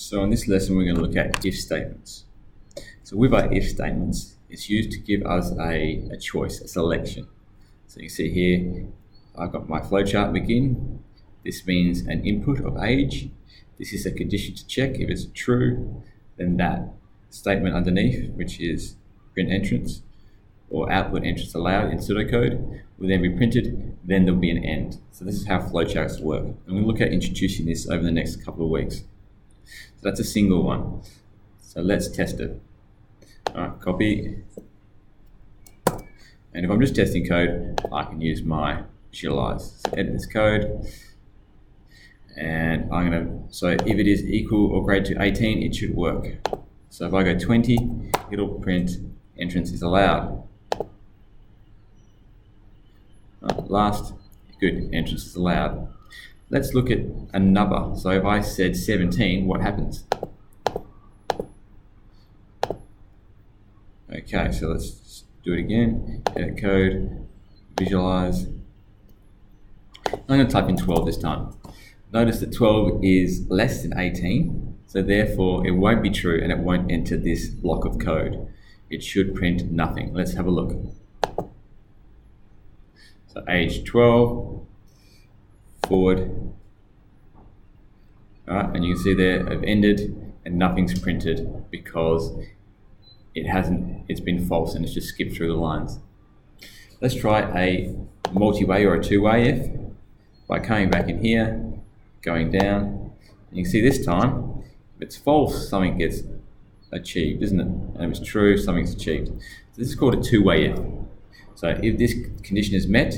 So in this lesson, we're going to look at if statements. So with our if statements, it's used to give us a choice, a selection. So you see here, I've got my flowchart begin. This means an input of age. This is a condition to check. If it's true, then that statement underneath, which is print entrance or output entrance allowed in pseudocode, will then be printed, then there'll be an end. So this is how flowcharts work. And we'll look at introducing this over the next couple of weeks. So that's a single one. So let's test it. All right, copy. And if I'm just testing code, I can use my visualize. So edit this code. And so if it is equal or greater to 18, it should work. So if I go 20, it'll print entrance is allowed. Last, good, entrance is allowed. Let's look at another. So if I said 17, what happens? Okay, so let's do it again. Edit code, visualize. I'm going to type in 12 this time. Notice that 12 is less than 18, so therefore it won't be true and it won't enter this block of code. It should print nothing. Let's have a look. So age 12, forward. All right, and you can see there I've ended and nothing's printed because it's been false and it's just skipped through the lines. Let's try a multi-way or a two-way if by coming back in here, going down, and you can see this time if it's false, something gets achieved, isn't it? And if it's true, something's achieved. So this is called a two-way if. So if this condition is met,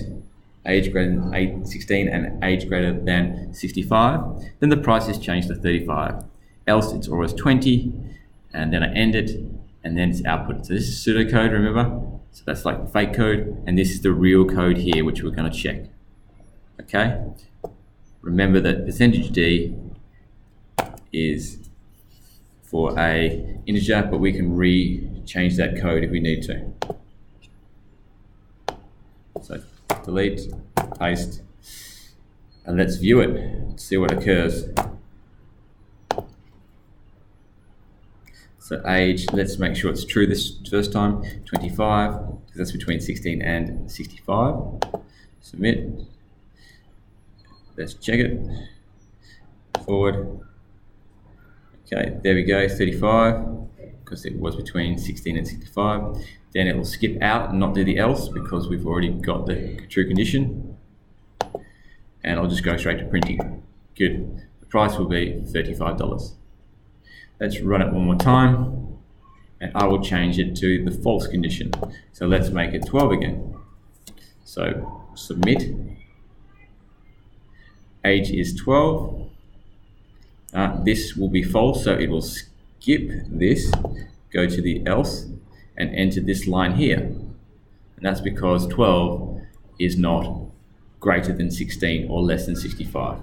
age greater than 16 and age greater than 65, then the price is changed to 35. Else it's always 20, and then I end it, and then it's output. So this is pseudocode, remember? So that's like the fake code, and this is the real code here, which we're going to check. Okay? Remember that %d is for a integer, but we can change that code if we need to. So delete, paste, and let's view it, see what occurs. So age, let's make sure it's true this first time, 25, because that's between 16 and 65. Submit. Let's check it. Forward. Okay, there we go, 35, because it was between 16 and 65. Then it will skip out and not do the else because we've already got the true condition. And I'll just go straight to printing. Good. The price will be $35. Let's run it one more time, and I will change it to the false condition. So let's make it 12 again. So submit. Age is 12. This will be false, so it will skip this, go to the else, and enter this line here. And that's because 12 is not greater than 16 or less than 65.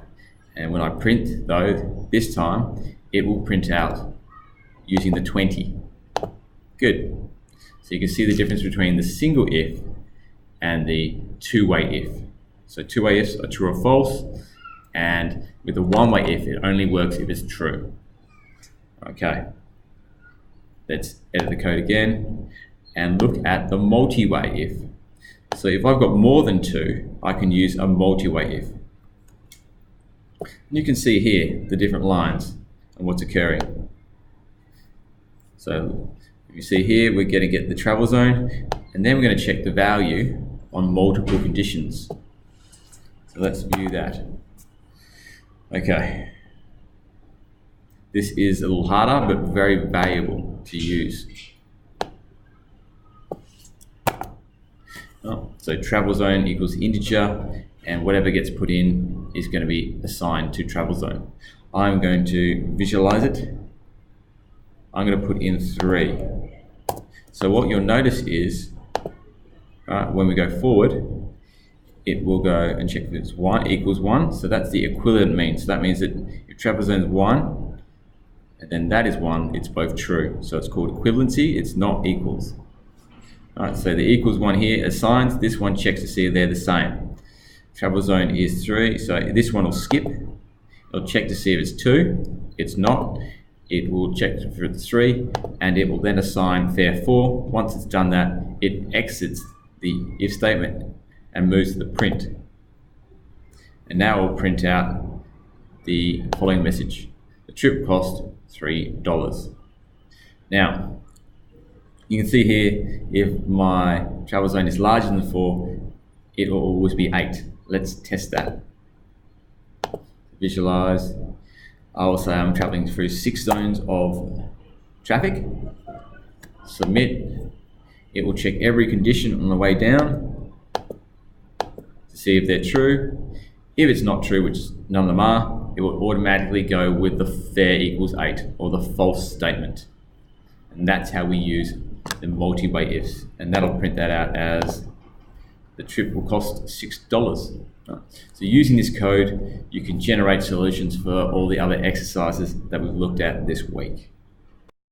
And when I print, though, this time, it will print out using the 20. Good. So you can see the difference between the single if and the two-way if. So two-way ifs are true or false, and with the one-way if, it only works if it's true. Okay. Let's edit the code again and look at the multi-way if. So if I've got more than two, I can use a multi-way if. You can see here the different lines and what's occurring. So if you see here, we're going to get the travel zone, and then we're going to check the value on multiple conditions. So let's view that. Okay. This is a little harder, but very valuable to use. So travel zone equals integer, and whatever gets put in is going to be assigned to travel zone. I'm going to visualize it. I'm going to put in 3. So what you'll notice is, when we go forward, it will go and check if it's 1 equals 1. So that's the equivalent mean. So that means that if travel zone is 1, and then that is 1, it's both true. So it's called equivalency, it's not equals. All right, so the equals 1 here assigns, this one checks to see if they're the same. Travel zone is 3, so this one will skip. It'll check to see if it's 2, it's not. it will check for the 3, and it will then assign fare 4. Once it's done that, it exits the if statement and moves to the print. And now it will print out the following message. The trip cost $3. Now, you can see here, if my travel zone is larger than 4, it will always be 8. Let's test that. Visualize. I will say I'm traveling through 6 zones of traffic. Submit. It will check every condition on the way down to see if they're true. If it's not true, which none of them are, it will automatically go with the fare equals 8, or the false statement. And that's how we use the multi-way ifs. And that'll print that out as the trip will cost $6. So using this code, you can generate solutions for all the other exercises that we've looked at this week.